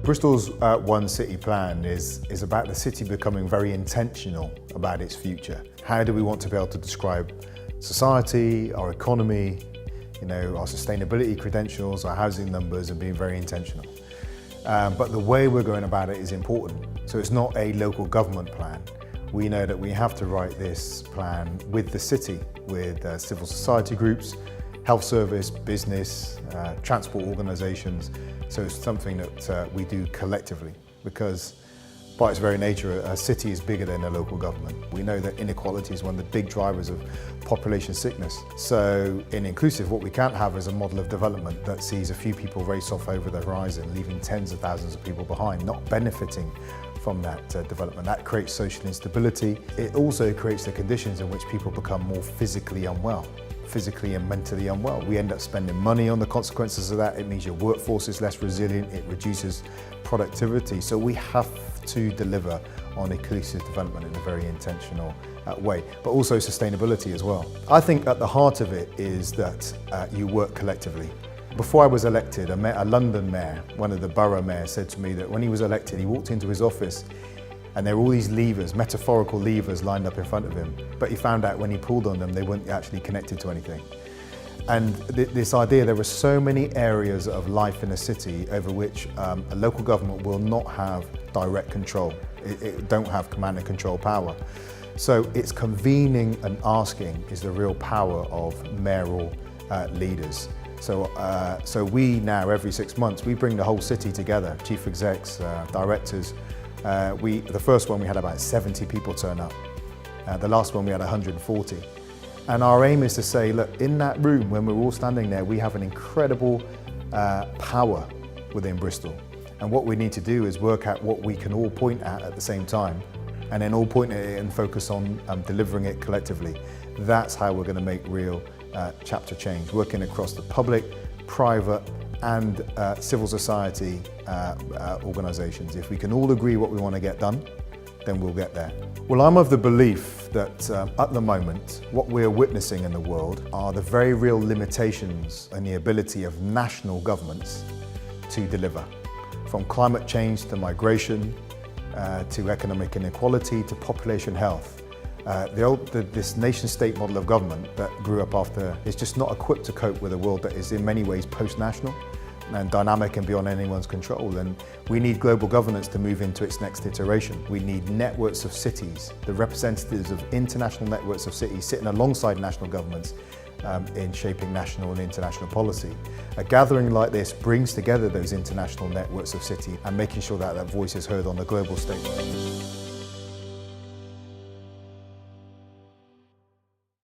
Bristol's One City plan is about the city becoming very intentional about its future. How do we want to be able to describe society, our economy, our sustainability credentials, our housing numbers, and being very intentional. But the way we're going about it is important. So it's not a local government plan. We know that we have to write this plan with the city, with civil society groups, health service, business, transport organisations. So it's something that we do collectively, because by its very nature, a city is bigger than a local government. We know that inequality is one of the big drivers of population sickness. So in Inclusive, what we can't have is a model of development that sees a few people race off over the horizon, leaving tens of thousands of people behind, not benefiting from that development. That creates social instability. It also creates the conditions in which people become more physically unwell. Physically and mentally unwell. We end up spending money on the consequences of that. It means your workforce is less resilient, it reduces productivity. So we have to deliver on inclusive development in a very intentional way, but also sustainability as well. I think at the heart of it is that you work collectively. Before I was elected, a London mayor, one of the borough mayors, said to me that when he was elected, he walked into his office and there were all these levers, metaphorical levers lined up in front of him. But he found out when he pulled on them, they weren't actually connected to anything. And this idea, there are so many areas of life in a city over which a local government will not have direct control. It don't have command and control power. So it's convening and asking is the real power of mayoral leaders. So we now, every 6 months, we bring the whole city together, chief execs, directors. The first one we had about 70 people turn up. The last one we had 140. And our aim is to say, look, in that room, when we're all standing there, we have an incredible power within Bristol. And what we need to do is work out what we can all point at the same time, and then all point at it and focus on delivering it collectively. That's how we're going to make real chapter change, working across the public, private, and civil society organisations. If we can all agree what we want to get done, then we'll get there. Well, I'm of the belief that at the moment, what we're witnessing in the world are the very real limitations in the ability of national governments to deliver. From climate change to to economic inequality to population health. This nation-state model of government that grew up after is just not equipped to cope with a world that is in many ways post-national and dynamic and beyond anyone's control. And we need global governance to move into its next iteration. We need networks of cities, the representatives of international networks of cities sitting alongside national governments in shaping national and international policy. A gathering like this brings together those international networks of cities and making sure that that voice is heard on the global stage.